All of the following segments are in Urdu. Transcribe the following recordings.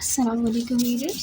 Assalamu alaikum readers.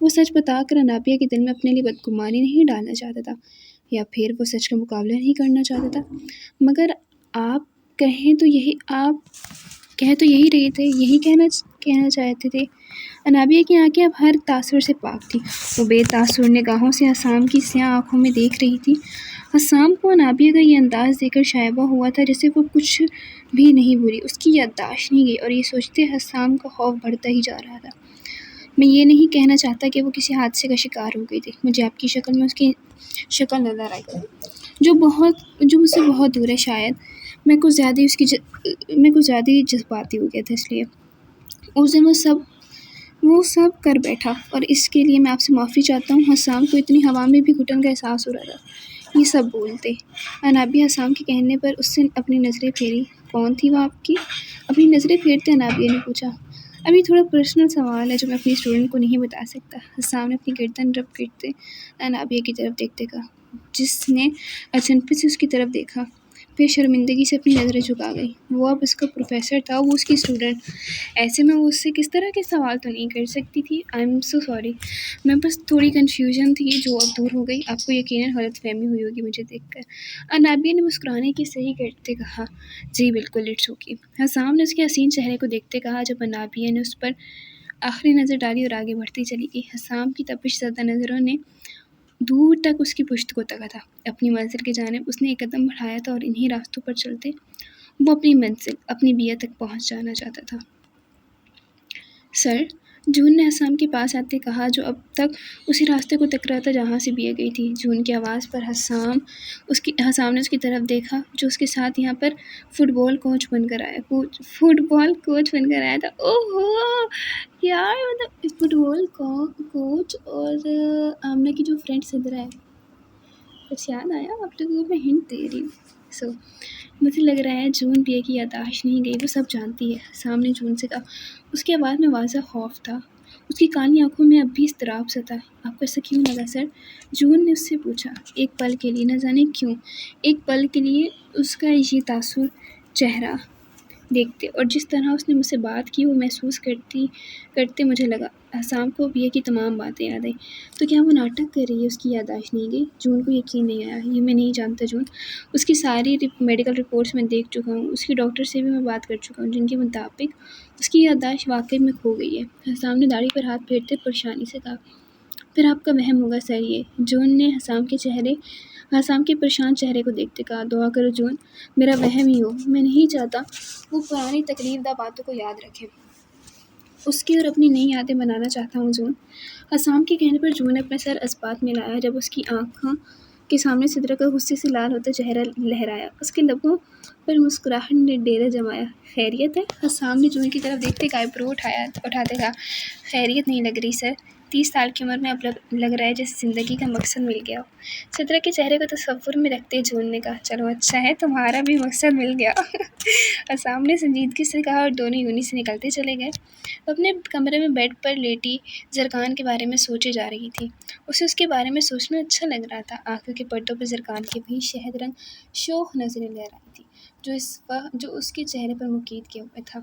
وہ سچ بتا کر انابیہ کے دل میں اپنے لیے بدگمانی نہیں ڈالنا چاہتا تھا، یا پھر وہ سچ کا مقابلہ نہیں کرنا چاہتا تھا، مگر آپ کہہ تو یہی رہے تھے، یہی کہنا چاہتے تھے۔ انابیہ کی آنکھیں اب ہر تاثر سے پاک تھیں، وہ بے تاثر نگاہوں سے حسام کی سیاہ آنکھوں میں دیکھ رہی تھی۔ حسام کو انابیہ کا یہ انداز دیکھ کر شائبہ ہوا تھا جیسے وہ کچھ بھی نہیں بھولی، اس کی یادداشت نہیں گئی، اور یہ سوچتے حسام کا خوف بڑھتا ہی جا رہا تھا۔ میں یہ نہیں کہنا چاہتا کہ وہ کسی حادثے کا شکار ہو گئی تھی، مجھے آپ کی شکل میں اس کی شکل نظر آئی جو مجھ سے بہت دور ہے، شاید میں کچھ زیادہ ہی جذباتی ہو گیا تھا، اس لیے اس دن وہ سب کر بیٹھا، اور اس کے لیے میں آپ سے معافی چاہتا ہوں۔ حسام کو اتنی ہوا میں بھی گھٹن کا احساس ہو رہا تھا۔ یہ سب بولتے انابیہ حسام کے کہنے پر اس سے اپنی نظریں پھیری۔ کون تھی وہ آپ کی؟ اپنی نظریں پھیرتے انابیہ نے پوچھا۔ ابھی تھوڑا پرسنل سوال ہے جو میں اپنی اسٹوڈنٹ کو نہیں بتا سکتا۔ حسام نے اپنی گردن رب کرتے انابیہ کی طرف دیکھتے کہا، جس نے اچنبھے سے اس کی طرف دیکھا، پھر شرمندگی سے اپنی نظریں جھکا گئی۔ وہ اب اس کا پروفیسر تھا، وہ اس کی اسٹوڈنٹ، ایسے میں وہ اس سے کس طرح کے سوال تو نہیں کر سکتی تھی۔ آئی ایم سو سوری، میں بس تھوڑی کنفیوژن تھی جو اب دور ہو گئی۔ آپ کو یقیناً غلط فہمی ہوئی ہوگی مجھے دیکھ کر۔ انابیہ نے مسکرانے کی صحیح کرتے کہا، جی بالکل، اٹس اوکے۔ حسام نے اس کے حسین چہرے کو دیکھتے کہا جب انابیہ نے اس پر آخری نظر ڈالی اور آگے بڑھتی چلی گئی۔ حسام کی تپش زدہ نظروں نے دور تک اس کی پشت کو تکا تھا۔ اپنی منزل کی جانب اس نے ایک قدم بڑھایا تھا، اور انہی راستوں پر چلتے وہ اپنی منزل، اپنی بیہ تک پہنچ جانا چاہتا تھا۔ سر، جون نے حسام کے پاس آتے کہا جو اب تک اسی راستے کو تک رہا تھا جہاں سے بیہ گئی تھی۔ جون کی آواز پر حسام نے اس کی طرف دیکھا جو اس کے ساتھ یہاں پر فٹ بال کوچ بن کر آیا تھا۔ اوہ ہو یار، مطلب فٹ بال کوچ اور آمنہ کی جو فرینڈ صدرہ ہے، کچھ یاد آیا؟ آپ لوگوں کو میں ہنٹ دے رہی ہوں۔ مجھے لگ رہا ہے جون بیہ کی یادداشت نہیں گئی، وہ سب جانتی ہے، حسام نے جون سے کہا۔ اس کی آواز میں واضح خوف تھا، اس کی کالی آنکھوں میں اب بھی اضطراب سا تھا۔ آپ کو ایسا کیوں لگا سر؟ جون نے اس سے پوچھا۔ ایک پل کے لیے، نہ جانے کیوں، ایک پل کے لیے اس کا یہ تاثر چہرہ دیکھتے اور جس طرح اس نے مجھ سے بات کی وہ محسوس کرتے مجھے لگا حسام کو بیہ کی تمام باتیں یاد آئیں۔ تو کیا وہ ناٹک کر رہی ہے؟ اس کی یادداشت نہیں گئی؟ جون کو یقین نہیں آیا۔ یہ میں نہیں جانتا جون، اس کی ساری میڈیکل رپورٹس میں دیکھ چکا ہوں، اس کی ڈاکٹر سے بھی میں بات کر چکا ہوں، جن کے مطابق اس کی یادداشت واقعی میں کھو گئی ہے۔ حسام نے داڑھی پر ہاتھ پھیرتے پریشانی سے کہا، پھر آپ کا وہم ہوگا سر یہ۔ جون نے حسام کے پریشان چہرے کو دیکھتے کہا، دعا کرو جون میرا وہم ہی ہو، میں نہیں چاہتا وہ پرانی تکلیف دہ باتوں کو یاد رکھے، اس کی اور اپنی نئی یادیں بنانا چاہتا ہوں جون۔ حسام کے کہنے پر جون نے اپنا سر اسبات میں لایا جب اس کی آنکھوں کے سامنے صدرہ کا غصے سے لال ہوتا چہرہ لہرایا، اس کے لبوں پر مسکراہٹ نے ڈیرا جمایا۔ خیریت ہے؟ حسام نے جون کی طرف دیکھتے ایک آئی برو اٹھاتے کہا، خیریت نہیں لگ رہی سر، 30 سال کی عمر میں اب لگ رہا ہے جیسے زندگی کا مقصد مل گیا ہو۔ صدرہ کے چہرے کو تصور میں رکھتے جون نے کہا، چلو اچھا ہے، تمہارا بھی مقصد مل گیا۔ حسام نے سنجیدگی سے کہا، اور دونوں یونی سے نکلتے چلے گئے۔ وہ اپنے کمرے میں بیڈ پر لیٹی زرکان کے بارے میں سوچے جا رہی تھی۔ اسے اس کے بارے میں سوچنا اچھا لگ رہا تھا۔ آنکھوں کے پردوں پر زرکان کی بھی شہد رنگ شوخ نظریں لہرائی تھی جو اس کے چہرے پر مقید کیے ہوئے تھا۔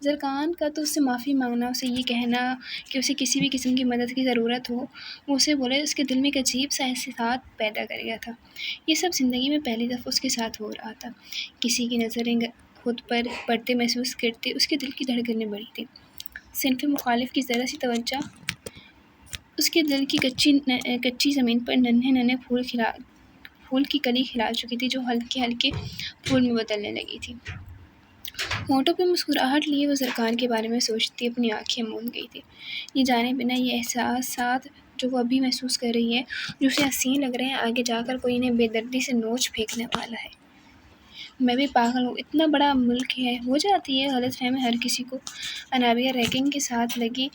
زرکان کا تو اس سے معافی مانگنا، اسے یہ کہنا کہ اسے کسی بھی قسم کی مدد کی ضرورت ہو وہ اسے بولے، اس کے دل میں ایک عجیب سا احساس پیدا کر گیا تھا۔ یہ سب زندگی میں پہلی دفعہ اس کے ساتھ ہو رہا تھا۔ کسی کی نظریں خود پر پڑتے محسوس کرتے اس کے دل کی دھڑکنیں بڑھی تھیں۔ صنف مخالف کی ذرا سی توجہ اس کے دل کی کچی زمین پر ننھے پھول کی کلی کھلا چکی تھی جو ہلکے ہلکے پھول میں بدلنے لگی تھی۔ ہونٹوں پہ مسکراہٹ لیے وہ زرکان کے بارے میں سوچتی اپنی آنکھیں موند گئی تھی، یہ جانے بنا یہ احساسات جو وہ ابھی محسوس کر رہی ہے جو اسے حسین لگ رہے ہیں، آگے جا کر کوئی انہیں بے دردی سے نوچ پھینکنے والا ہے۔ میں بھی پاگل ہوں، اتنا بڑا ملک ہے، ہو جاتی ہے غلط فہمی ہر کسی کو۔ انابیہ ریکنگ کے ساتھ لگی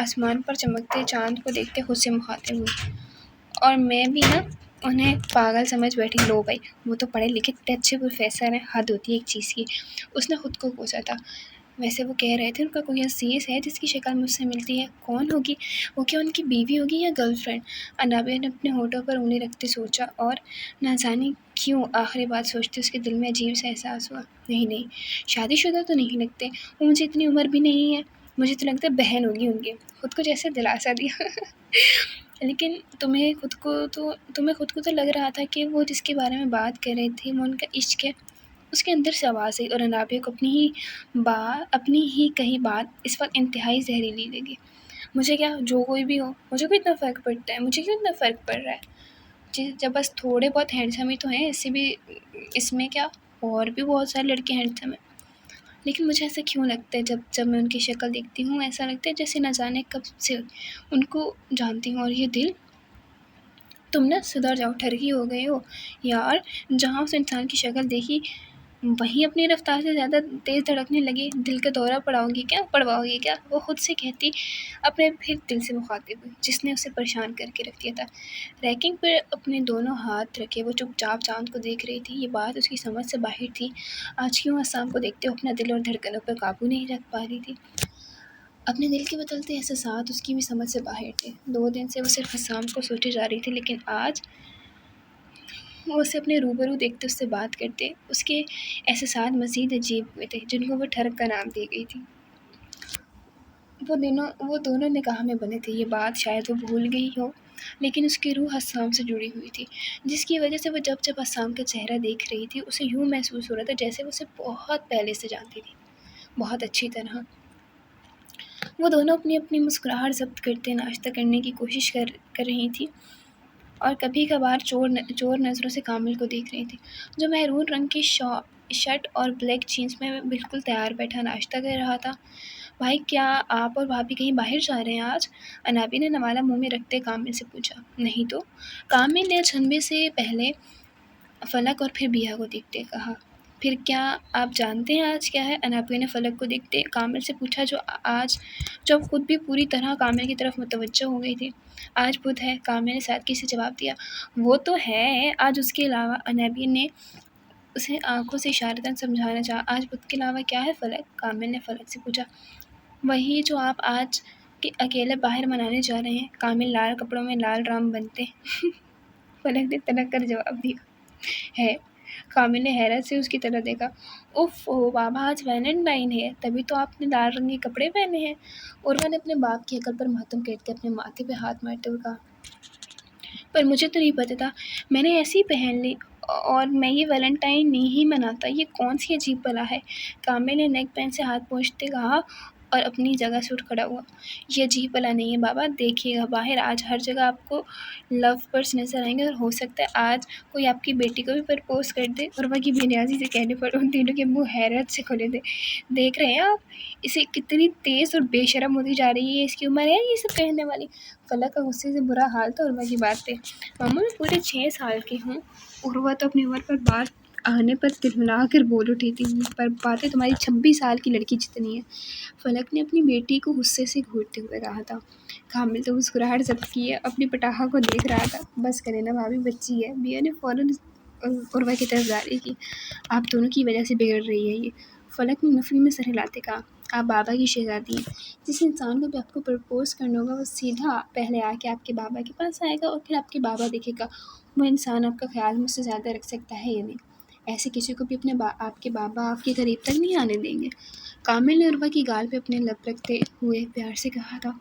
آسمان پر چمکتے چاند کو دیکھتے خود سے مخاطب ہوئی، اور میں بھی نا انہیں پاگل سمجھ بیٹھی۔ لو بھائی، وہ تو پڑھے لکھے کتنے اچھے پروفیسر ہیں، حد ہوتی ہے ایک چیز کی۔ اس نے خود کو کوسا تھا۔ ویسے وہ کہہ رہے تھے ان کا کوئی عزیز ہے جس کی شکل مجھ سے ملتی ہے، کون ہوگی وہ؟ کیا ان کی بیوی ہوگی یا گرل فرینڈ؟ انابیہ نے اپنے ہونٹوں پر انگلی رکھتے سوچا، اور نہ جانے کیوں آخری بات سوچتے اس کے دل میں عجیب سا احساس ہوا، نہیں شادی شدہ تو نہیں لگتے وہ، مجھے اتنی عمر بھی نہیں ہے۔ مجھے تو لگتا ہے بہن ہوگی ان کی، خود کو جیسے دلاسا دیا لیکن تمہیں خود کو تو لگ رہا تھا کہ وہ جس کے بارے میں بات کر رہی تھی وہ ان کا عشق ہے. اس کے اندر سے آواز آئی اور انابیہ کو اپنی ہی کہی بات اس وقت انتہائی زہریلی لگی. مجھے کیا، جو کوئی بھی ہو، مجھے کوئی اتنا فرق پڑتا ہے، مجھے کیوں اتنا فرق پڑ رہا ہے؟ جب بس تھوڑے بہت ہینڈسم ہی تو ہیں، اس میں کیا، اور بھی بہت سارے لڑکے ہینڈسم ہیں. لیکن مجھے ایسا کیوں لگتا ہے، جب میں ان کی شکل دیکھتی ہوں ایسا لگتا ہے جیسے نہ جانے کب سے ان کو جانتی ہوں. اور یہ دل، تم نا سدھر جاؤ، ٹھرکی ہو گئے ہو یار. جہاں اس انسان کی شکل دیکھی وہیں اپنی رفتار سے زیادہ تیز دھڑکنے لگی. دل کا دورہ پڑواؤ گی کیا؟ وہ خود سے کہتی اپنے پھر دل سے مخاطب ہوئی جس نے اسے پریشان کر کے رکھ دیا تھا. ریکنگ پر اپنے دونوں ہاتھ رکھے وہ چپ چاپ چاند کو دیکھ رہی تھی. یہ بات اس کی سمجھ سے باہر تھی. آج کیوں حسام کو دیکھتے اپنا دل اور دھڑکنوں پر قابو نہیں رکھ پا رہی تھی. اپنے دل کے بدلتے احساسات اس کی بھی سمجھ سے باہر تھے. 2 دن سے وہ صرف حسام کو سوچے جا رہی تھی، لیکن آج وہ اسے اپنے روبرو دیکھتے، اس سے بات کرتے، اس کے احساسات مزید عجیب ہوئے تھے جن کو وہ ٹھرک کا نام دی گئی تھی. وہ دونوں نکاح میں بنے تھے. یہ بات شاید وہ بھول گئی ہو، لیکن اس کی روح حسام سے جڑی ہوئی تھی، جس کی وجہ سے وہ جب حسام کا چہرہ دیکھ رہی تھی اسے یوں محسوس ہو رہا تھا جیسے وہ اسے بہت پہلے سے جانتی تھی، بہت اچھی طرح. وہ دونوں اپنی اپنی مسکراہٹ ضبط کرتے ناشتہ کرنے کی کوشش کر رہی تھی اور کبھی کبھار چور نظروں سے کامل کو دیکھ رہی تھی جو محرون رنگ کی شرٹ اور بلیک جینس میں بالکل تیار بیٹھا ناشتہ کر رہا تھا. بھائی، کیا آپ اور بھابھی کہیں باہر جا رہے ہیں آج؟ انابی نے نوالا منہ میں رکھتے کامل سے پوچھا. نہیں تو، کامل نے اچھنبے سے پہلے فلک اور پھر بیا کو دیکھتے کہا. پھر کیا آپ جانتے ہیں آج کیا ہے؟ انابی نے فلک کو دیکھتے کامل سے پوچھا جو اب خود بھی پوری طرح کامل کی طرف متوجہ ہو گئی تھی. آج بدھ ہے، کامل نے سادگی سے جواب دیا. وہ تو ہے، آج اس کے علاوہ؟ انابی نے اسے آنکھوں سے اشارتاً سمجھانا چاہا. آج بدھ کے علاوہ کیا ہے فلک؟ کامل نے فلک سے پوچھا. وہی جو آپ آج اکیلے باہر منانے جا رہے ہیں. کامل لال کپڑوں میں لال رام بنتے فلک نے تنک کر جواب دیا. ہے؟ کامل نے حیرت سے اس کی طرف دیکھا. اوف بابا، آج ویلنٹائن ہے، تبھی تو آپ نے لال رنگ کے کپڑے پہنے ہیں. عروہ نے اپنے باپ کی عقل پر ماتم کرتے اپنے ماتھے پہ ہاتھ مارتے ہوئے کہا. پر مجھے تو نہیں پتا تھا، میں نے ایسی پہن لی، اور میں یہ ویلنٹائن نہیں مناتا. یہ کون سی عجیب بلا ہے؟ کامل نے نیک بینڈ سے ہاتھ پوچھتے کہا اور اپنی جگہ سے اٹھ کھڑا ہوا. یہ عجیب بلا نہیں ہے بابا، دیکھیے گا باہر آج ہر جگہ آپ کو لو برڈس نظر آئیں گے، اور ہو سکتا ہے آج کوئی آپ کی بیٹی کو بھی پرپوز کر دے. عروہ کی بے نیازی سے کہنے پر ان تینوں کے منہ حیرت سے کھلے تھے. دیکھ رہے ہیں آپ اسے کتنی تیز اور بے شرم ہوتی جا رہی ہے، اس کی عمر ہے یہ سب کہنے والی. فلک کا غصے سے برا حال تھا عروہ کی بات پہ. ماما، میں پورے 6 سال کی ہوں. عروہ تو اپنی عمر پر بات آنے پر تلملا کر بول اٹھی تھی. پر باتیں تمہاری 26 سال کی لڑکی جتنی ہیں. فلک نے اپنی بیٹی کو غصے سے گھورتے ہوئے کہا تھا. کامل تو مسکراہٹ ضبط کیے اپنی پٹاخا کو دیکھ رہا تھا. بس کرے نا بھابھی، بچی ہے. بیا نے فوراً عروہ کی طرف جاری کی. آپ دونوں کی وجہ سے بگڑ رہی ہے یہ. فلک نے نفری میں سر ہلاتے کہا. آپ بابا کی شہزادی ہیں. جس انسان کو بھی آپ کو پرپوز کرنا ہوگا وہ سیدھا پہلے آ کے آپ کے بابا کے پاس آئے گا اور پھر آپ کے بابا دیکھے گا وہ انسان آپ کا خیال مجھ سے زیادہ رکھ سکتا ہے یا نہیں. ایسے کسی کو بھی آپ کے بابا آپ کے قریب تک نہیں آنے دیں گے. کامل نے عروہ کی گال پہ اپنے لب رکھتے ہوئے پیار سے کہا تھا.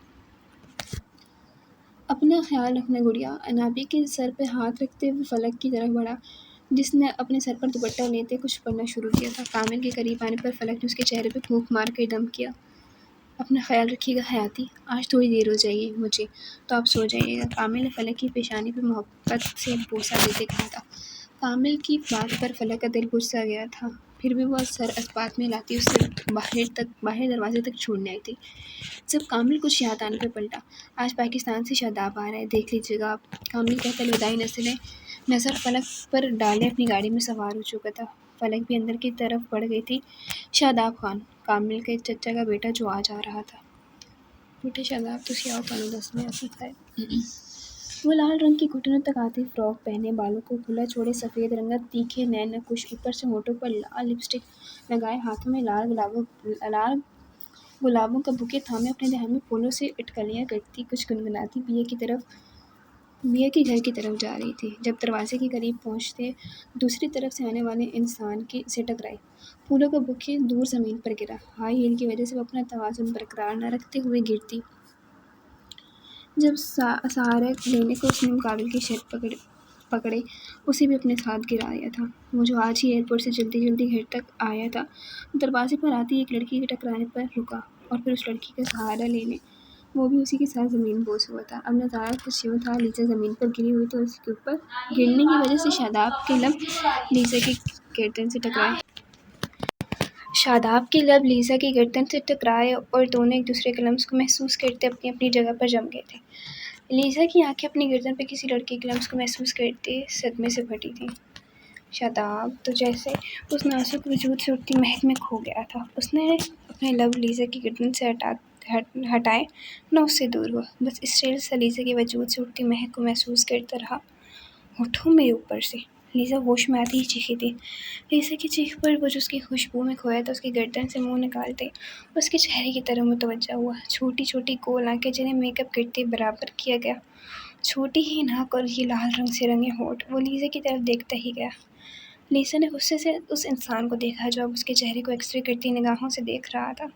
اپنا خیال رکھنا گڑیا. انابی کے سر پہ ہاتھ رکھتے ہوئے فلک کی طرف بڑھا جس نے اپنے سر پر دوپٹہ لیتے کچھ پڑھنا شروع کیا تھا. کامل کے قریب آنے پر فلک نے اس کے چہرے پہ پھونک مار کر دم کیا. اپنا خیال رکھیے گا حیاتی، آج تھوڑی دیر ہو جائے گی مجھے، تو آپ سو جائیے گا. کامل نے فلک کی پیشانی پہ محبت سے بوسہ دیتے کہا تھا. کامل کی بات پر فلک کا دل بجھ سا گیا تھا، پھر بھی وہ سر اسبات میں لاتی اسے باہر دروازے تک چھوڑنے آئی تھی. جب کامل کچھ یاد آنے پہ پلٹا. آج پاکستان سے شاداب آ رہا ہے، دیکھ لیجیے گا آپ. کامل کہتا الوداعی نظر فلک پر ڈالے اپنی گاڑی میں سوار ہو چکا تھا. فلک بھی اندر کی طرف بڑھ گئی تھی. شاداب خان، کامل کے چچا کا بیٹا جو آج آ رہا تھا. بیٹے شاداب تو سیاہ پانی دس میں آ سکتا ہے. وہ لال رنگ کی گھٹنوں تک آتی فراک پہنے، بالوں کو کھلا چھوڑے، سفید رنگت تیکھے نین نقوش، اوپر سے ہونٹوں پر لال لپسٹک لگائے، ہاتھوں میں لال گلابوں کا بوکے تھامے اپنے دہن میں پھولوں سے اٹکلیاں کرتی کچھ گنگناتی بیا کی طرف بیا کے گھر کی طرف جا رہی تھی جب دروازے کے قریب پہنچتے دوسری طرف سے آنے والے انسان سے ٹکرائی۔ پھولوں کا بکے دور زمین پر گرا۔ ہائی ہیل کی وجہ سے وہ اپنا توازن برقرار نہ رکھتے ہوئے گرتی۔ جب سہارا لینے کو اس نے مقابل کی شرط پکڑے اسے بھی اپنے ساتھ گرا دیا تھا۔ وہ جو آج ہی ایئرپورٹ سے جلدی گھر تک آیا تھا، دروازے پر آتی ایک لڑکی کے ٹکرانے پر رکا اور پھر اس لڑکی کا سہارا لینے وہ بھی اسی کے ساتھ زمین بوس ہوا تھا۔ اب نظارہ کچھ یوں تھا، لیزا زمین پر گری ہوئی تو اس کے اوپر گرنے کی وجہ سے شاداب کے لب لیزا کی گردن سے ٹکرائے اور دونوں ایک دوسرے کے لمس کو محسوس کرتے اپنی اپنی جگہ پر جم گئے تھے۔ لیزا کی آنکھیں اپنی گردن پہ کسی لڑکے کے لمس کو محسوس کرتے صدمے سے پھٹی تھیں۔ شاداب تو جیسے اس نازک وجود سے اٹھتی مہک میں کھو گیا تھا۔ اس نے اپنے لب لیزا کی گردن سے ہٹائے نہ اس سے دور ہوا، بس اسٹیل سا لیزا کے وجود سے اٹھتی مہک کو محسوس کرتا رہا۔ اٹھو میرے اوپر سے! لیزا ہوش میں آتی ہی چیخی تھی۔ لیزا کی چیخ پر وہ جو اس کی خوشبو میں کھویا تھا اس کی گردن سے منہ نکالتے اس کے چہرے کی طرف متوجہ ہوا۔ چھوٹی چھوٹی گول آنکھیں جنہیں میک اپ کرتے برابر کیا گیا، چھوٹی ہی ناک اور یہ لال رنگ سے رنگے ہونٹ، وہ لیزا کی طرف دیکھتا ہی گیا۔ لیزا نے غصے سے اس انسان کو دیکھا جو اب اس کے چہرے کو ایکس رے کرتی نگاہوں سے دیکھ رہا تھا۔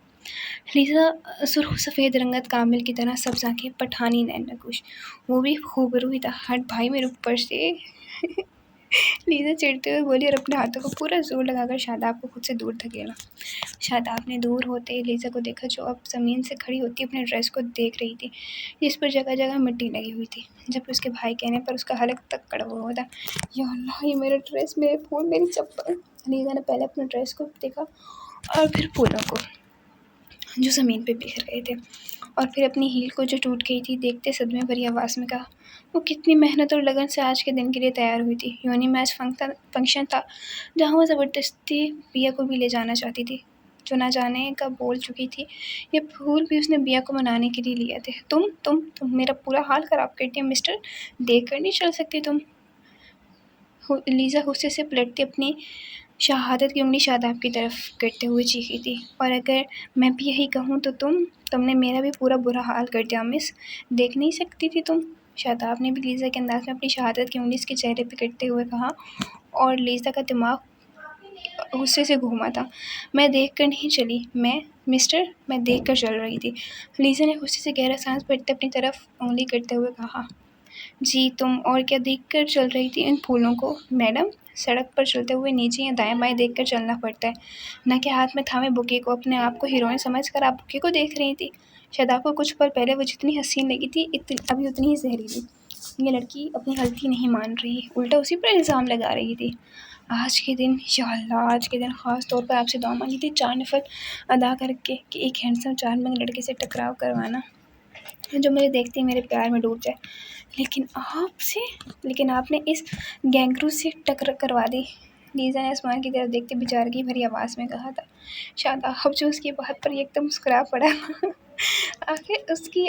لیزا سرخ سفید رنگت کامل کی طرح، سبز آنکھیں، پٹھانی نین نقوش، وہ بھی خوبرو ہی تھا۔ ہٹ بھائی میرے اوپر سے! لیزا چڑھتے ہوئے بولی اور اپنے ہاتھوں کو پورا زور لگا کر شاداب کو خود سے دور دھکیلا۔ شاداب نے دور ہوتے لیزا کو دیکھا جو اب زمین سے کھڑی ہوتی اپنے ڈریس کو دیکھ رہی تھی جس پر جگہ جگہ مٹی لگی ہوئی تھی، جبکہ اس کے بھائی کہنے پر اس کا حلق تک کڑا ہوا تھا۔ یا اللہ، یہ میرا ڈریس، میرے پھول، میری چپل! لیزا نے پہلے اپنے ڈریس کو دیکھا اور پھر پھولوں کو جو زمین پہ بکھر گئے تھے، اور پھر اپنی ہیل کو جو ٹوٹ گئی تھی۔ دیکھتے صدمے بھری آواز میں کہا، وہ کتنی محنت اور لگن سے آج کے دن کے لیے تیار ہوئی تھی۔ یونی میچ فنکشن تھا جہاں وہ زبردستی بیا کو بھی لے جانا چاہتی تھی، جو نہ جانے کا بول چکی تھی۔ یہ پھول بھی اس نے بیا کو منانے کے لیے لیے تھے۔ تم میرا پورا حال خراب کر دیا مسٹر، دیکھ کر نہیں چل سکتی تم! لیزا غصے سے پلٹتی اپنی شہادت کی انگلی شاداب کی طرف کرتے ہوئے چیخی تھی، اور اگر میں بھی یہی کہوں تو تم نے میرا بھی پورا برا حال کر دیا مس، دیکھ نہیں سکتی تھی تم؟ شاداب نے بھی لیزا کے انداز میں اپنی شہادت کی انگلی اس کے چہرے پہ کرتے ہوئے کہا، اور لیزا کا دماغ غصے سے گھوما تھا۔ میں دیکھ کر نہیں چلی مسٹر، میں دیکھ کر چل رہی تھی۔ لیزا نے غصے سے گہرا سانس بھرتے اپنی طرف انگلی کرتے ہوئے کہا، جی تم اور کیا دیکھ کر چل رہی تھی ان پھولوں کو؟ میڈم، سڑک پر چلتے ہوئے نیچے یا دائیں بائیں دیکھ کر چلنا پڑتا ہے، نہ کہ ہاتھ میں تھامے بوکے کو۔ اپنے آپ کو ہیروئن سمجھ کر آپ بوکے کو دیکھ رہی تھی؟ شاداب کو کچھ پل پہلے وہ جتنی حسین لگی تھی ابھی اتنی ہی زہریلی۔ یہ لڑکی اپنی غلطی نہیں مان رہی، الٹا اسی پر الزام لگا رہی تھی۔ آج کے دن، یا اللہ، آج کے دن خاص طور پر آپ سے دعا مانگی تھی 4 نفل ادا کر کے کہ ایک ہینڈسم 4 رنگ لڑکے سے ٹکراؤ کروانا جو مجھے دیکھتے ہی میرے پیار میں ڈوب جائے، لیکن آپ نے اس گینگرو سے ٹکر کروا دی۔ لیزا نے آسمان کی طرف دیکھتے بیچارگی بھری آواز میں کہا تھا۔ شاداب جو اس کی بات پر یکدم مسکرا پڑا۔ اس کی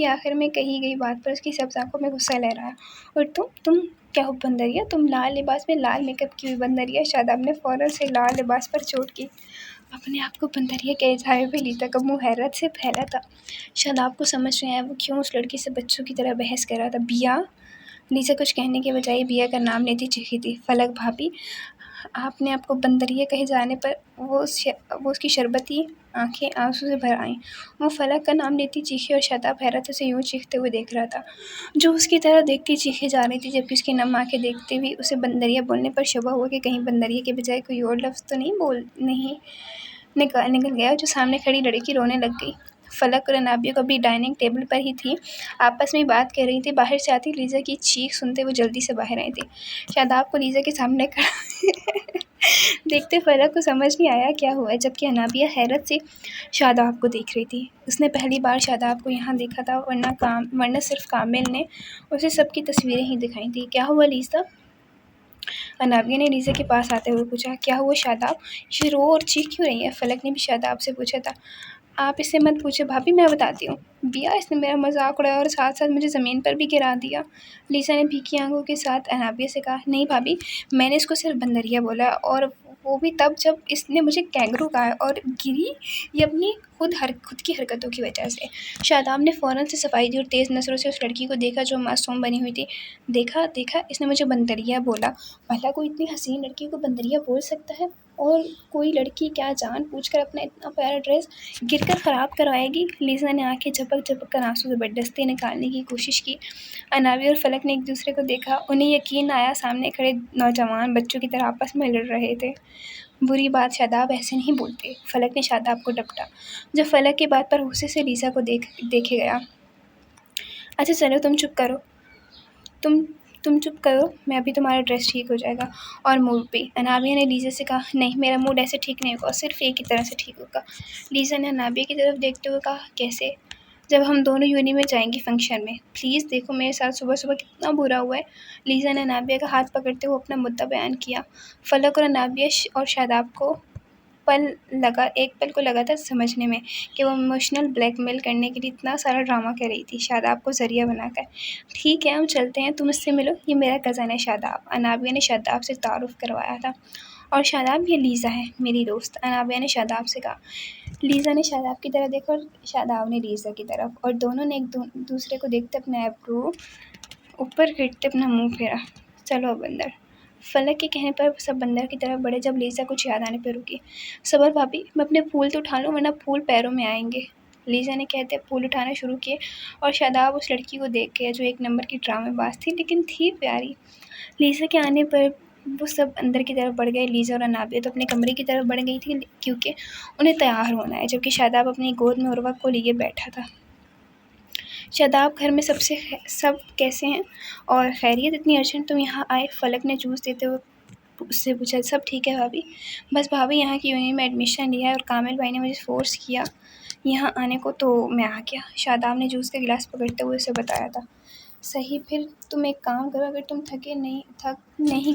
آخر میں کہی گئی بات پر اس کی سبز آنکھوں میں غصہ لہرایا۔ اور تم کیا ہو بندریا؟ تم لال لباس میں لال میک اپ کی ہوئی بندریا! شاداب نے فوراً سے لال لباس پر چوٹ کی۔ اپنے آپ کو بندریا کہے جائے بھی لیزا کا منہ حیرت سے پھیلا تھا۔ شاداب کو سمجھ نہیں آیا وہ کیوں اس لڑکی سے بچوں کی طرح بحث کر رہا تھا۔ بیا! لیزا کچھ کہنے کے بجائے بیا کا نام لیتی چیخی تھی۔ فلک بھابھی! آپ نے آپ کو بندریا کہے جانے پر وہ اس کی شربتی آنکھیں آنسو سے بھر آئیں۔ وہ فلک کا نام لیتی چیخی اور شاداب حیرت سے یوں چیختے ہوئے دیکھ رہا تھا جو اس کی طرف دیکھتی چیخے جا رہی تھی، جبکہ اس کی نم آنکھیں دیکھتے بھی اسے بندریا بولنے پر شبہ ہوا کہ کہیں بندریا کے بجائے کوئی اور لفظ تو نہیں نکل گیا، جو سامنے کھڑی لڑکی رونے لگ گئی۔ فلک اور انابیہ کو بھی ڈائننگ ٹیبل پر ہی تھی، آپس میں بات کر رہی تھی۔ باہر سے آتی لیزا کی چیخ سنتے وہ جلدی سے باہر آئی تھی۔ شاداب کو لیزا کے سامنے کھڑا دیکھتے فلک کو سمجھ نہیں آیا کیا ہوا ہے، جبکہ انابیہ حیرت سے شاداب کو دیکھ رہی تھی۔ اس نے پہلی بار شاداب کو یہاں دیکھا تھا، ورنہ صرف کامل نے اسے سب کی تصویریں ہی دکھائی تھیں۔ کیا ہوا لیزا؟ انابیہ نے لیزا کے پاس آتے ہوئے پوچھا۔ کیا ہوا شاداب؟ یہ رو اور چیخ کیوں رہی ہے؟ فلک نے بھی شاداب سے پوچھا تھا۔ آپ اس سے مت پوچھیں بھابھی، میں بتاتی ہوں۔ بیا، اس نے میرا مذاق اڑایا اور ساتھ ساتھ مجھے زمین پر بھی گرا دیا، لیزا نے بھیگی آنکھوں کے ساتھ انابیہ سے کہا۔ نہیں بھابھی، میں نے اس کو صرف بندریا بولا اور وہ بھی تب جب اس نے مجھے کینگرو کہا اور گری یہ اپنی خود کی حرکتوں کی وجہ سے۔ شاداب نے فوراً سے صفائی دی اور تیز نظروں سے اس لڑکی کو دیکھا جو معصوم بنی ہوئی تھی۔ دیکھا اس نے مجھے بندریا بولا۔ بھلا کوئی اتنی حسین لڑکی کو بندریا بول سکتا ہے؟ اور کوئی لڑکی کیا جان پوچھ کر اپنا اتنا پیارا ڈریس گر کر خراب کروائے گی؟ لیزا نے آنکھیں جھپک کر آنسو زبردستی نکالنے کی کوشش کی۔ انابیہ اور فلک نے ایک دوسرے کو دیکھا۔ انہیں یقین آیا سامنے کھڑے نوجوان بچوں کی طرح آپس میں لڑ رہے تھے۔ بری بات، شاداب ایسے نہیں بولتے، فلک نے شاداب کو ڈپٹا، جو فلک کی بات پر غصے سے لیزا کو دیکھے گیا۔ اچھا چلو تم چپ کرو، تم چپ کرو، میں ابھی تمہارا ڈریس ٹھیک ہو جائے گا، اور موڈ بھی۔ انابیہ نے لیزا سے کہا، نہیں میرا موڈ ایسے ٹھیک نہیں ہوگا، صرف ایک ہی طرح سے ٹھیک ہوگا۔ لیزا نے انابیہ کی طرف دیکھتے ہوئے کہا، کیسے؟ جب ہم دونوں یونی میں جائیں گے فنکشن میں۔ پلیز دیکھو میرے ساتھ صبح کتنا برا ہوا ہے۔ لیزا نے انابیہ کا ہاتھ پکڑتے ہوئے اپنا مدعا بیان کیا۔ فلک اور انابیہ اور شاداب کو ایک پل کو لگا تھا سمجھنے میں کہ وہ ایموشنل بلیک میل کرنے کے لیے اتنا سارا ڈرامہ کر رہی تھی شاداب کو ذریعہ بنا کر۔ ٹھیک ہے ہم چلتے ہیں، تم اس سے ملو، یہ میرا کزن ہے شاداب۔ انابیہ نے شاداب سے تعارف کروایا تھا۔ اور شاداب یہ لیزا ہے میری دوست، انابیہ نے شاداب سے کہا۔ لیزا نے شاداب کی طرف دیکھا اور شاداب نے لیزا کی طرف، اور دونوں نے ایک دوسرے کو دیکھتے اپنے ایبرو اوپر کرتے اپنا منہ پھیرا۔ چلو اب اندر۔ فلک کے کہنے پر سب اندر کی طرف بڑھے جب لیزا کچھ یاد آنے پہ رکی۔ صبر بھابھی، میں اپنے پھول تو اٹھا لوں ورنہ پھول پیروں میں آئیں گے۔ لیزا نے کہتے پھول اٹھانا شروع کیے اور شاداب اس لڑکی کو دیکھ گیا جو ایک نمبر کی ڈرامے باز تھی لیکن تھی پیاری۔ لیزا کے آنے پر وہ سب اندر کی طرف بڑھ گئے۔ لیزا اور انابیہ تو اپنے کمرے کی طرف بڑھ گئی تھی کیونکہ انہیں تیار ہونا ہے، جبکہ شاداب اپنی گود میں عروہ کو لیے بیٹھا تھا۔ شاداب، گھر میں سب کیسے ہیں اور خیریت؟ اتنی ارجنٹ تم یہاں آئے؟ فلک نے جوس دیتے ہوئے اس سے پوچھا۔ سب ٹھیک ہے بھابھی، بس بھابھی یہاں کی یونین میں ایڈمیشن لیا ہے اور کامل بھائی نے مجھے فورس کیا یہاں آنے کو تو میں آ گیا، شاداب نے جوس کا گلاس پکڑتے ہوئے اسے بتایا تھا۔ صحیح، پھر تم ایک کام کرو، اگر تم تھک نہیں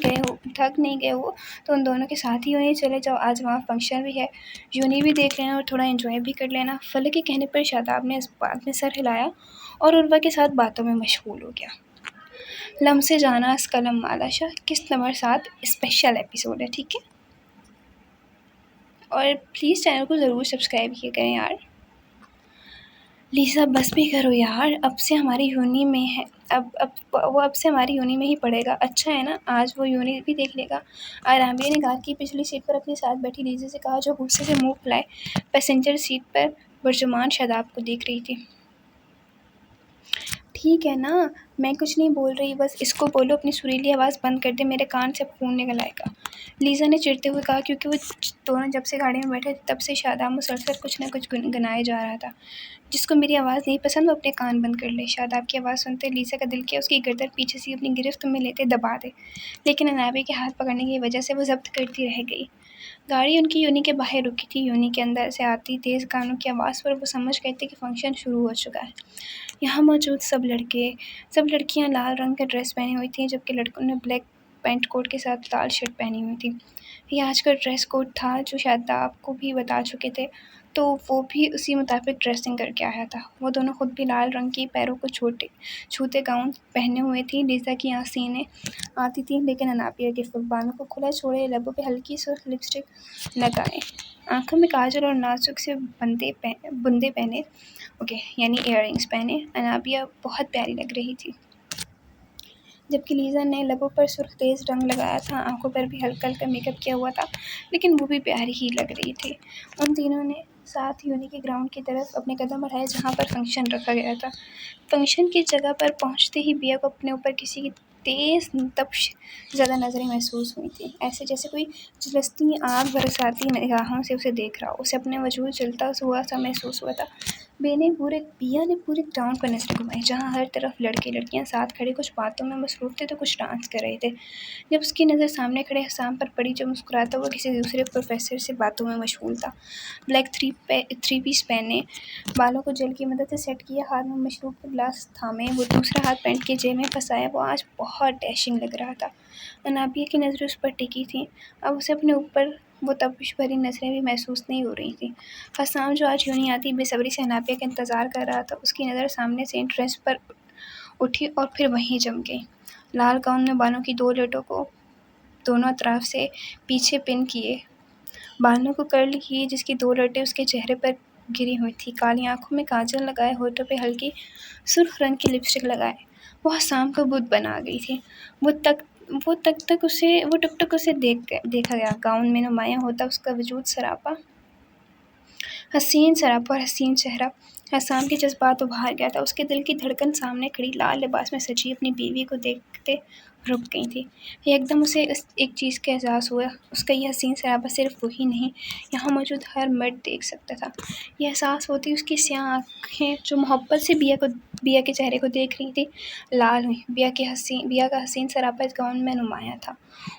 گئے ہو تو ان دونوں کے ساتھ ہی یونین چلے جاؤ، آج وہاں فنکشن بھی ہے، یونین بھی دیکھ لینا اور تھوڑا انجوائے بھی کر لینا۔ فلک کے کہنے پر شاداب نے اس بات میں سر ہلایا اور عروہ کے ساتھ باتوں میں مشغول ہو گیا۔ لمسے جانا از قلم مالاشا قسط نمبر 7 اسپیشل ایپیسوڈ ہے، ٹھیک ہے؟ اور پلیز چینل کو ضرور سبسکرائب کیا کریں یار۔ لیزا بس بھی کرو یار، اب سے ہماری یونی میں ہے، اب سے ہماری یونی میں ہی پڑھے گا، اچھا ہے نا، آج وہ یونی بھی دیکھ لے گا۔ انابیہ نے کار کی پچھلی سیٹ پر اپنے ساتھ بیٹھی لیزا سے کہا، جو غصے سے منہ پھلائے پیسنجر سیٹ پر برجمان شاداب کو دیکھ رہی تھی۔ ٹھیک ہے نا، میں کچھ نہیں بول رہی، بس اس کو بولو اپنی سریلی آواز بند کر دے، میرے کان سے خون نکل آئے گا، لیزا نے چڑھتے ہوئے کہا، کیونکہ وہ دونوں جب سے گاڑی میں بیٹھے تب سے شاداب مسلسل کچھ نہ کچھ گنگنائے جا رہا تھا۔ جس کو میری آواز نہیں پسند وہ اپنے کان بند کر لے۔ شاداب کی آواز سنتے لیزا کا دل کیا اس کی گردن پیچھے سے اپنی گرفت میں لیتے دبا دے، لیکن انابیہ کے ہاتھ پکڑنے کی وجہ سے وہ ضبط کرتی رہ گئی۔ گاڑی ان کی یونی کے باہر رکی تھی۔ یونی کے اندر سے آتی تیز گانوں کی آواز پر وہ سمجھ گئے تھے کہ فنکشن شروع ہو چکا ہے۔ یہاں موجود سب لڑکیاں لال رنگ کا ڈریس پہنی ہوئی تھیں، جبکہ لڑکوں نے بلیک پینٹ کوٹ کے ساتھ لال شرٹ پہنی ہوئی تھی۔ یہ آج کا ڈریس کوڈ تھا جو شاداب کو بھی بتا چکے تھے، تو وہ بھی اسی مطابق ڈریسنگ کر کے آیا تھا۔ وہ دونوں خود بھی لال رنگ کی پیروں کو چھوتے گاؤن پہنے ہوئے تھیں۔ لیزا کی آنکھیں آتی تھیں لیکن انابیہ کے بالوں کو کھلا چھوڑے، لبوں پہ ہلکی سرخ لپسٹک لگائے، آنکھوں میں کاجل اور نازک سے بندے پہنے یعنی ایئر رنگز پہنے انابیہ بہت پیاری لگ رہی تھی، جبکہ لیزا نے لبوں پر سرخ تیز رنگ لگایا تھا، آنکھوں پر بھی ہلکا میک اپ کیا ہوا تھا، لیکن وہ بھی پیاری ہی لگ رہی تھی۔ ان تینوں نے ساتھ یونی کے گراؤنڈ کی طرف اپنے قدم بڑھائے جہاں پر فنکشن رکھا گیا تھا۔ فنکشن کی جگہ پر پہنچتے ہی بیا کو اپنے اوپر کسی کی تیز تپش زدہ نظریں محسوس ہوئی تھیں، ایسے جیسے کوئی جلستی آگ برساتی نگاہوں سے اسے دیکھ رہا ہو۔ اسے اپنے وجود جلتا ہوا سا محسوس ہوا تھا۔ بیا نے پورے گراؤنڈ پر نظریں گھمائیں جہاں ہر طرف لڑکے لڑکیاں ساتھ کھڑے کچھ باتوں میں مصروف تھے تو کچھ ڈانس کر رہے تھے۔ جب اس کی نظر سامنے کھڑے حسام پر پڑی جو مسکراتا ہوا کسی دوسرے پروفیسر سے باتوں میں مشغول تھا، بلیک تھری پیس پہنے، بالوں کو جیل کی مدد سے سیٹ کیا، ہاتھ میں مشروب کا گلاس تھامے، وہ دوسرا ہاتھ پینٹ کی جیب میں پھنسایا، وہ آج بہت ڈیشنگ لگ رہا تھا۔ انابیہ کی نظریں اس پر ٹکی تھیں، اب اسے اپنے اوپر وہ تپش بھری نظریں بھی محسوس نہیں ہو رہی تھیں۔ حسام جو آج یونی آتی بے صبری سے انابیہ کا انتظار کر رہا تھا، اس کی نظر سامنے سے ڈریس پر اٹھی اور پھر وہیں جم گئی۔ لال گاؤن میں بالوں کی دو لٹوں کو دونوں اطراف سے پیچھے پن کیے، بالوں کو کرل کیے جس کی 2 لٹیں اس کے چہرے پر گری ہوئی تھیں، کالی آنکھوں میں کاجل لگائے، ہونٹوں پہ ہلکی سرخ رنگ کی لپسٹک لگائے، وہ حسام کا بت بنا گئی تھی۔ وہ ٹک ٹک اسے دیکھا گیا، گاؤن میں نمایاں ہوتا اس کا وجود سراپا اور حسین چہرہ۔ حسام کے جذبات ابھار گیا تھا، اس کے دل کی دھڑکن سامنے کھڑی لال لباس میں سجی اپنی بیوی کو دیکھتے رک گئی تھی۔ یکدم اسے ایک چیز کا احساس ہوا، اس کا یہ حسین سراپا صرف وہی نہیں، یہاں موجود ہر مرد دیکھ سکتا تھا۔ یہ احساس ہوتی اس کی سیاہ آنکھیں جو محبت سے بیا کے چہرے کو دیکھ رہی تھی لال ہوئیں۔ بیا کا حسین سراپا اس گاؤن میں نمایاں تھا،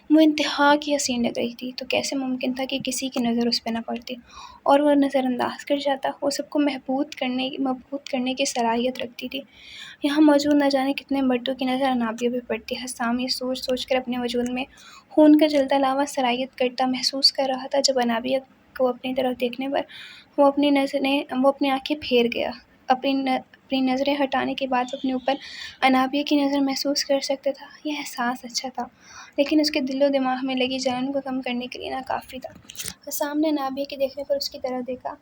وہ انتہا کی حسین لگ رہی تھی، تو کیسے ممکن تھا کہ کسی کی نظر اس پہ نہ پڑتی اور وہ نظر انداز کر جاتا۔ وہ سب کو مبہوت کرنے کی صلاحیت رکھتی تھی، یہاں موجود نہ جانے کتنے مردوں کی نظر انابیہ پہ پڑتی۔ حسام یہ سوچ کر اپنے وجود میں خون کا جلتا لاوا سرایت کرتا محسوس کر رہا تھا، جب انابیہ کو اپنی طرف دیکھنے پر وہ اپنی آنکھیں پھیر گیا۔ اپنی نظریں ہٹانے کے بعد وہ اپنے اوپر انابیہ کی نظر محسوس کر سکتا تھا۔ یہ احساس اچھا تھا، لیکن اس کے دل و دماغ میں لگی جلن کو کم کرنے کے لیے ناکافی تھا۔ حسام نے انابیہ کے دیکھنے پر اس کی طرف دیکھا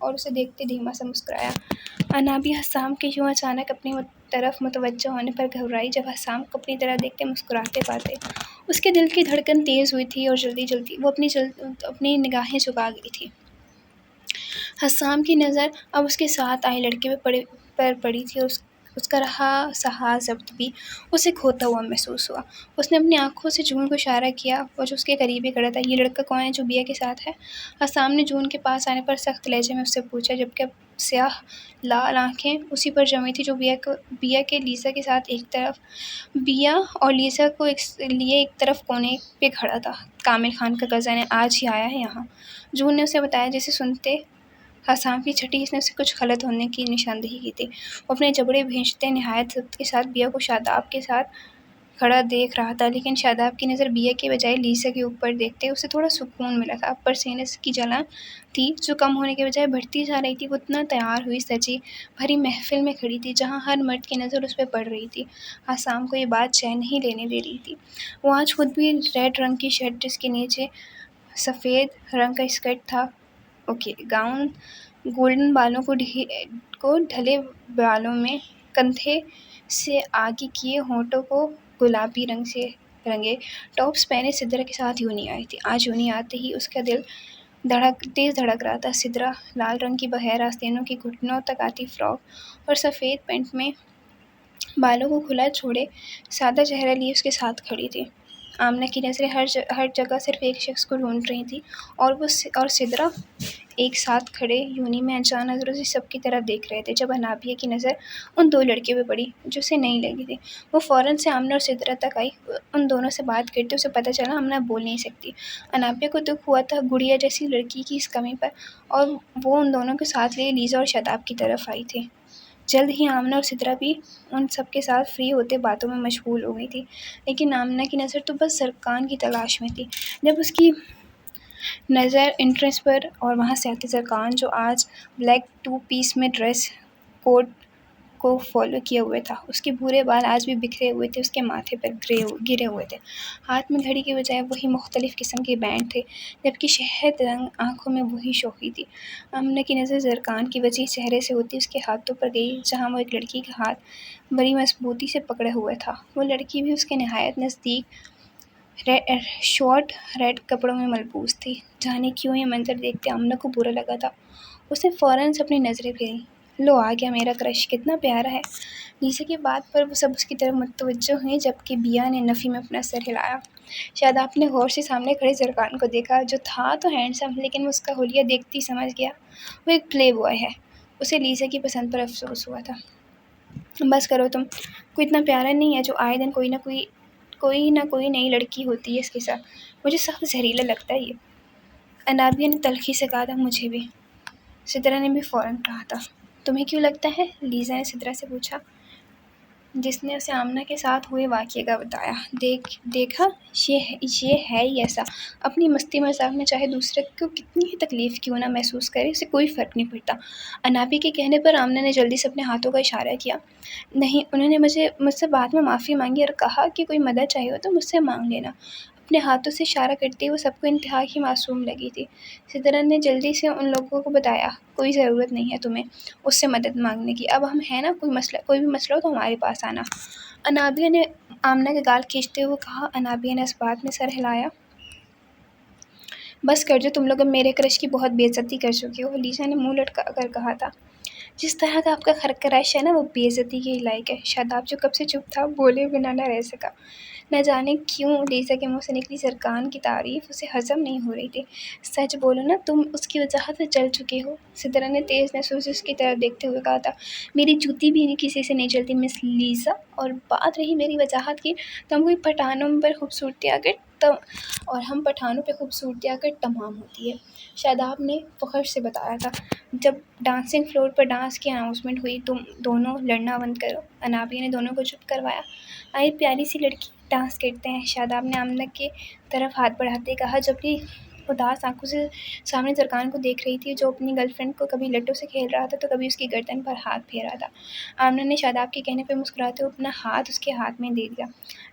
اور اسے دیکھتے دھیما سا مسکرایا۔ انابیہ حسام کے یوں اچانک اپنی طرف متوجہ ہونے پر گھبرائی۔ جب حسام کو اپنی طرف دیکھتے مسکراتے پاتے اس کے دل کی دھڑکن تیز ہوئی تھی اور جلدی وہ اپنی نگاہیں جھکا گئی تھی۔ حسام کی نظر اب اس کے ساتھ آئے لڑکے پر پڑی تھی اور اس کا رہا سہا ضبط بھی اسے کھوتا ہوا محسوس ہوا۔ اس نے اپنی آنکھوں سے جون کو اشارہ کیا، وہ جو اس کے قریب ہی کھڑا تھا۔ یہ لڑکا کون ہے جو بیا کے ساتھ ہے؟ حسام نے جون کے پاس آنے پر سخت لہجے میں اس سے پوچھا، جبکہ سیاہ لال آنکھیں اسی پر جمی تھی جو بیا کے لیزا کے ساتھ ایک طرف، بیا اور لیزا کو لیے ایک طرف کونے پہ کھڑا تھا۔ کامل خان کا کزن ہے، آج ہی آیا ہے یہاں، جون نے اسے بتایا۔ جیسے سنتے حسام کی چھٹی اس نے اسے کچھ غلط ہونے کی نشاندہی کی تھی۔ وہ اپنے جبڑے بھینچتے نہایت ضبط کے ساتھ بیا کو شاداب کے ساتھ کھڑا دیکھ رہا تھا، لیکن شاداب کی نظر بیا کے بجائے لیزا کے اوپر دیکھتے اسے تھوڑا سکون ملا تھا۔ اب پسینے کی جلن تھی جو کم ہونے کے بجائے بڑھتی جا رہی تھی۔ وہ اتنا تیار ہوئی سجی بھری محفل میں کھڑی تھی جہاں ہر مرد کی نظر اس پہ پڑ رہی تھی۔ حسام کو یہ بات چین نہیں لینے دے رہی تھی۔ وہ آج خود بھی ریڈ رنگ کی شرٹ جس کے نیچے سفید رنگ کا اسکرٹ تھا، گاؤن گولڈن بالوں کو ڈھلے بالوں میں کندھے سے آگے کیے، ہونٹوں کو گلابی رنگ سے رنگے ٹاپس پہنے سدرا کے ساتھ یونی آئی تھی۔ آج یونی آتے ہی اس کا دل تیز دھڑک رہا تھا۔ سدرا لال رنگ کی بغیر آستینوں کی گھٹنوں تک آتی فراک اور سفید پینٹ میں بالوں کو کھلا چھوڑے سادہ چہرہ لیے اس کے ساتھ کھڑی تھی۔ آمنہ کی نظریں ہر جگہ صرف ایک شخص کو ڈھونڈ رہی تھی اور سدرا ایک ساتھ کھڑے یونی میں انجان نظروں سے سب کی طرف دیکھ رہے تھے۔ جب انابیہ کی نظر ان 2 لڑکیوں پہ پڑی جو اسے نہیں لگی تھی، وہ فوراً سے آمنہ اور سدرا تک آئی۔ ان دونوں سے بات کرتے اسے پتہ چلا آمنہ بول نہیں سکتی۔ انابیہ کو دکھ ہوا تھا گڑیا جیسی لڑکی کی اس کمی پر، اور وہ ان دونوں کو ساتھ لیے لیزا اور شاداب کی طرف آئی تھی۔ جلد ہی آمنہ اور سدرا بھی ان سب کے ساتھ فری ہوتے باتوں میں مشغول ہو گئی تھی، لیکن آمنہ کی نظر تو بس زرکان کی تلاش میں تھی۔ جب اس کی نظر انٹرنس پر اور وہاں سے آتی زرکان جو آج بلیک 2 پیس میں ڈریس کوڈ کو فالو کیے ہوئے تھا، اس کے بھورے بال آج بھی بکھرے ہوئے تھے، اس کے ماتھے پر گرے ہوئے تھے، ہاتھ میں گھڑی کے بجائے وہی مختلف قسم کے بینڈ تھے، جبکہ شہد رنگ آنکھوں میں وہی شوخی تھی۔ آمنہ کی نظر زرکان کی وجیح چہرے سے ہوتی اس کے ہاتھوں پر گئی جہاں وہ ایک لڑکی کا ہاتھ بڑی مضبوطی سے پکڑے ہوئے تھا۔ وہ لڑکی بھی اس کے نہایت نزدیک شارٹ ریڈ کپڑوں میں ملبوس تھی۔ جانے کیوں یہ منظر دیکھتے آمنہ کو برا لگا تھا۔ اس نے فوراً سے اپنی نظریں پھیریں۔ لو آ گیا میرا کرش، کتنا پیارا ہے۔ لیزا کی بات پر وہ سب اس کی طرف متوجہ ہوئیں، جبکہ بیا نے نفی میں اپنا سر ہلایا۔ شاداب نے غور سے سامنے کھڑے زرکان کو دیکھا، جو تھا تو ہینڈسم، لیکن وہ اس کا حلیہ دیکھتے ہی سمجھ گیا وہ ایک پلے بوائے ہے۔ اسے لیزا کی پسند پر افسوس ہوا تھا۔ بس کرو تم، کوئی اتنا پیارا نہیں ہے جو آئے دن کوئی نہ کوئی نئی لڑکی ہوتی ہے اس کے ساتھ، مجھے سخت زہریلا لگتا ہے یہ۔ انابیہ نے تلخی سے کہا تھا، مجھے بھی۔ سدرا نے بھی فوراً کہا تھا۔ تمہیں کیوں لگتا ہے؟ لیزا نے سدرا سے پوچھا، جس نے اسے آمنہ کے ساتھ ہوئے واقعے کا بتایا۔ دیکھا، یہ ہے ہی ایسا، اپنی مستی مذاق میں چاہے دوسرے کو کتنی ہی تکلیف کیوں نہ محسوس کرے، اسے کوئی فرق نہیں پڑتا۔ انابیہ کے کہنے پر آمنہ نے جلدی سے اپنے ہاتھوں کا اشارہ کیا۔ نہیں، انہوں نے مجھ سے بعد میں معافی مانگی اور کہا کہ کوئی مدد چاہیے ہو تو مجھ سے مانگ لینا۔ اپنے ہاتھوں سے اشارہ کرتے وہ سب کو انتہائی معصوم لگی تھی۔ سدرن نے جلدی سے ان لوگوں کو بتایا، کوئی ضرورت نہیں ہے تمہیں اس سے مدد مانگنے کی، اب ہم ہیں نا، کوئی بھی مسئلہ ہو تو ہمارے پاس آنا۔ انابیہ نے آمنہ کے گال کھینچتے ہوئے کہا۔ انابیہ نے اس بات میں سر ہلایا۔ بس کر جو، تم لوگ اب میرے کرش کی بہت بے عزتی کر چکے ہو، لیزا نے منہ لٹکا کر کہا تھا۔ جس طرح کا آپ کا کرش ہے نا، وہ بے عزتی کے ہی لائق ہے۔ شاداب جو کب سے چپ تھا، بولے بنا نہ رہ سکا۔ نہ جانے کیوں لیزا کے منہ سے نکلی سرکان کی تعریف اسے ہضم نہیں ہو رہی تھی۔ سچ بولو نا، تم اس کی وجاہت سے چل چکے ہو، سدرن نے تیز نظروں سے اس کی طرف دیکھتے ہوئے کہا تھا۔ میری جوتی بھی کسی سے نہیں چلتی مس لیزا، اور بات رہی میری وجاہت کی، تو ہم پٹھانوں پر خوبصورتی آ کر تمام ہوتی ہے، شاداب نے فخر سے بتایا تھا۔ جب ڈانسنگ فلور پر ڈانس کی اناؤنسمنٹ ہوئی، تم دونوں لڑنا بند کرو۔ انابیہ نے دونوں کو چپ کروایا۔ آئی پیاری سی لڑکی، ڈانس کرتے ہیں، شاداب نے آمنہ کی طرف ہاتھ بڑھاتے کہا، جو اپنی اداس آنکھوں سے سامنے سرکان کو دیکھ رہی تھی، جو اپنی گرل فرینڈ کو کبھی لٹو سے کھیل رہا تھا تو کبھی اس کی گردن پر ہاتھ پھیرا تھا۔ آمنہ نے شاداب کے کہنے پر مسکراتے ہوئے اپنا ہاتھ اس کے ہاتھ میں دے دیا۔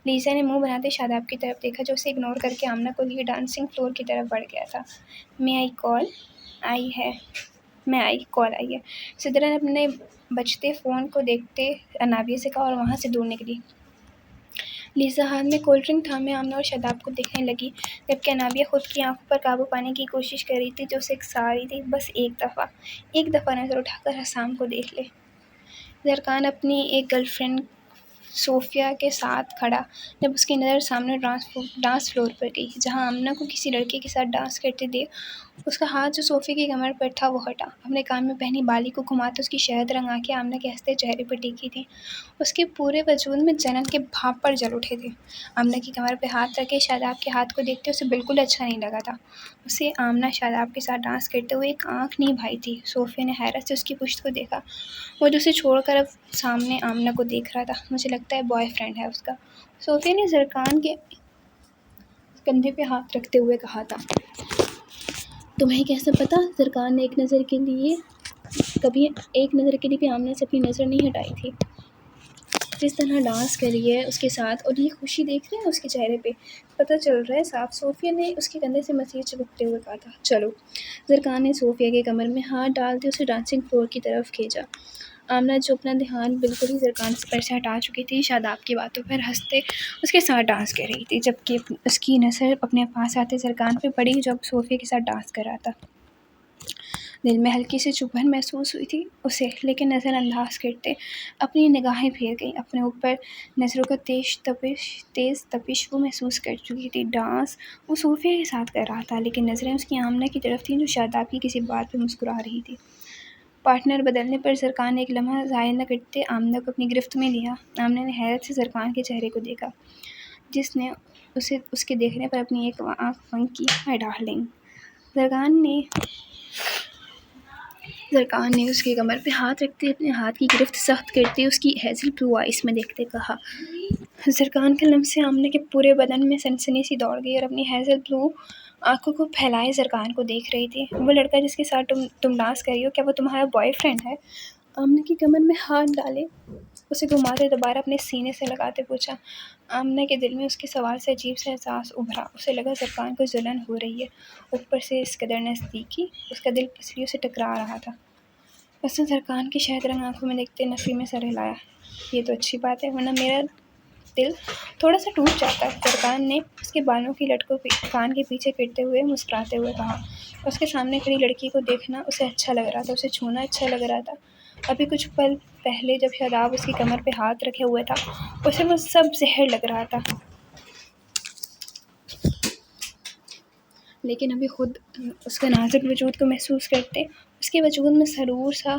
لیزا نے منہ بناتے شاداب کی طرف دیکھا، جو اسے اگنور کر کے آمنہ کو لیے ڈانسنگ فلور کی طرف بڑھ گیا تھا۔ میں کال آئی ہے، سدرا نے اپنے بجتے فون کو دیکھتے انابیہ سے کہا اور وہاں سے دور نکلی۔ لیزا ہاتھ میں کولڈ ڈرنک تھامے آمنہ اور شاداب کو دیکھنے لگی، جبکہ انابیہ خود کی آنکھوں پر قابو پانے کی کوشش کر رہی تھی جو اسے اکسا رہی تھی۔ بس ایک دفعہ نظر اٹھا کر حسام کو دیکھ لے۔ سرکان اپنی ایک گرل فرینڈ صوفیہ کے ساتھ کھڑا، جب اس کی نظر سامنے ڈانس فلور پر گئی، جہاں آمنہ کو کسی لڑکے کے ساتھ ڈانس کرتے دیکھ اس کا ہاتھ جو صوفیہ کی کمر پر تھا وہ ہٹا۔ اپنے کان میں پہنی بالی کو گھماتے اس کی شہد رنگ آنکھیں آمنہ کے ہنستے چہرے پر ٹکی تھیں، اس کے پورے وجود میں جنن کے بھاپ پر جل اٹھے تھے۔ آمنہ کی کمر پہ ہاتھ رکھے شاداب کے ہاتھ کو دیکھتے اسے بالکل اچھا نہیں لگا تھا۔ اسے آمنہ شاداب کے ساتھ ڈانس کرتے ہوئے ایک آنکھ نہیں بھائی تھی۔ صوفیہ نے حیرت سے اس کی پشت کو دیکھا، وہ جو اسے چھوڑ کر اب سامنے آمنہ کو دیکھ رہا تھا۔ مجھے لگتا ہے بوائے فرینڈ ہے اس کا، صوفیہ نے سرکان کے کندھے پہ ہاتھ رکھتے ہوئے کہا تھا۔ تمہیں کیسے پتا؟ سرکان نے ایک نظر کے لیے بھی آمنہ سے اپنی نظر نہیں ہٹائی تھی۔ جس طرح ڈانس کر رہی ہے اس کے ساتھ، اور یہ خوشی دیکھ رہے ہیں اس کے چہرے پہ، پتہ چل رہا ہے صاف۔ صوفیہ نے اس کے کندھے سے مزید چپکتے ہوئے کہا تھا۔ چلو۔ سرکان نے صوفیہ کے کمر میں ہاتھ ڈالتے اسے ڈانسنگ فلور کی طرف کھینچا۔ آمنہ جو اپنا دھیان بالکل ہی سرکان پر سے ہٹا چکی تھی، شاداب کی باتوں پر ہنستے اس کے ساتھ ڈانس کر رہی تھی، جبکہ اس کی نظر اپنے پاس آتے سرکان پہ پڑی جو اب صوفیہ کے ساتھ ڈانس کر رہا تھا۔ دل میں ہلکی سی چبھن محسوس ہوئی تھی اسے، لیکن نظر انداز کرتے اپنی نگاہیں پھیر گئی اپنے اوپر۔ نظروں کا تیز تپش وہ محسوس کر چکی تھی۔ ڈانس وہ صوفیہ کے ساتھ کر رہا تھا، لیکن نظریں اس کی آمنہ کی طرف تھیں جو شاداب کی کسی بات پہ مسکرا رہی تھی۔ پارٹنر بدلنے پر سرکان نے ایک لمحہ ضائع نہ کرتے آمنہ کو اپنی گرفت میں لیا۔ آمنہ نے حیرت سے سرکان کے چہرے کو دیکھا، جس نے اسے اس کے دیکھنے پر اپنی ایک آنکھ بند کی۔ مائی ڈارلنگ، سرکان نے اس کے کمر پہ ہاتھ رکھتے اپنے ہاتھ کی گرفت سخت کرتے اس کی ہیزل بلو آئیز میں دیکھتے کہا۔ سرکان کے لمس سے آمنہ کے پورے بدن میں سنسنی سی دوڑ گئی اور اپنی ہیزل بلو آنکھوں کو پھیلائے سرکان کو دیکھ رہی تھی۔ وہ لڑکا جس کے ساتھ تم ڈانس کر رہی ہو، کیا وہ تمہارا بوائے فرینڈ ہے؟ آمنہ کی کمر میں ہاتھ ڈالے اسے گھماتے دوبارہ اپنے سینے سے لگاتے پوچھا۔ آمنہ کے دل میں اس کے سوال سے عجیب سا احساس ابھرا۔ اسے لگا سرکان کو جلن ہو رہی ہے، اوپر سے اس قدر نزدیکی، اس کا دل پسلیوں سے ٹکرا رہا تھا۔ اس نے سرکان کی شہد رنگ آنکھوں میں دیکھتے نفی میں سر ہلایا۔ یہ تو اچھی بات ہے، ورنہ میرا دل تھوڑا سا ٹوٹ جاتا ہے، سرکان نے اس کے بالوں کی لٹ کو کان کے پیچھے کرتے ہوئے مسکراتے ہوئے کہا۔ اس کے سامنے کھڑی لڑکی کو دیکھنا اسے اچھا لگ رہا تھا، اسے چھونا اچھا لگ رہا تھا۔ ابھی کچھ پل پہلے جب شاداب اس کی کمر پہ ہاتھ رکھے ہوئے تھا، اسے وہ سب زہر لگ رہا تھا، لیکن ابھی خود اس کا نازک وجود کو محسوس کرتے اس کے وجود میں سرور سا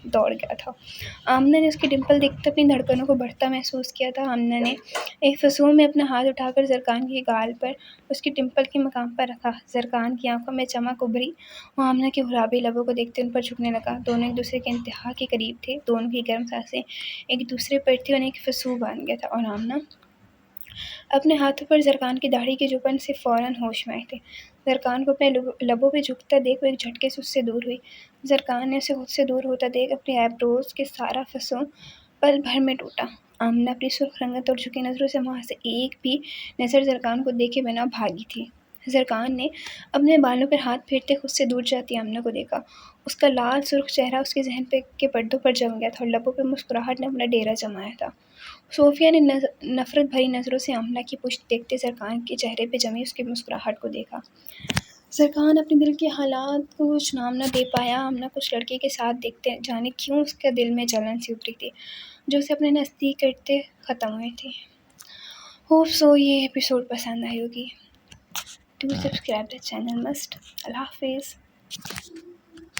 دوڑ گیا تھا۔ آمنہ نے اس کی ڈمپل دیکھتے اپنی دھڑکنوں کو بڑھتا محسوس کیا تھا۔ آمنہ نے ایک فسون میں اپنا ہاتھ اٹھا کر سرکان کے گال پر اس کی ڈمپل کے مقام پر رکھا۔ سرکان کی آنکھوں میں چمک ابھری، وہ آمنہ کے گلابی لبوں کو دیکھتے ان پر جھکنے لگا۔ دونوں ایک دوسرے کے انتہا کے قریب تھے، دونوں کی گرم سانسیں ایک دوسرے پر تھیں اور ایک فسون باندھ گیا تھا، اور آمنہ اپنے ہاتھوں پر سرکان کی داڑھی کی جبن سے فوراً ہوش میں آئے تھے۔ سرکان کو اپنے لبوں پہ جھکتا دیکھ وہ ایک جھٹکے سے اس سے دور ہوئی۔ سرکان نے اسے خود سے دور ہوتا دیکھ اپنی آئی بروز کے سارا فسون پل بھر میں ٹوٹا۔ آمنہ اپنی سرخ رنگت اور جھکی نظروں سے وہاں سے ایک بھی نظر زرکان کو دیکھے بنا بھاگی تھی۔ زرکان نے اپنے بالوں پر ہاتھ پھیرتے خود سے دور جاتی آمنہ کو دیکھا۔ اس کا لال سرخ چہرہ اس کے ذہن کے پردوں پر جم گیا تھا اور لبوں پہ مسکراہٹ نے اپنا ڈیرا جمایا تھا۔ صوفیہ نے نفرت بھری نظروں سے آمنہ کی پشت دیکھتے زرکان کے چہرے پہ جمی اس کی مسکراہٹ کو دیکھا۔ زرکان اپنے دل کے حالات کو کچھ نام نہ دے پایا۔ آمنہ کچھ لڑکے کے ساتھ دیکھتے جانے کیوں اس کے دل میں جلن سی اتری تھی جو اسے اپنے نزدیک کرتے ختم ہوئی تھی۔ ہوپ سو یہ ایپیسوڈ پسند آئی ہوگی۔ Do subscribe the channel must. اللہ حافظ۔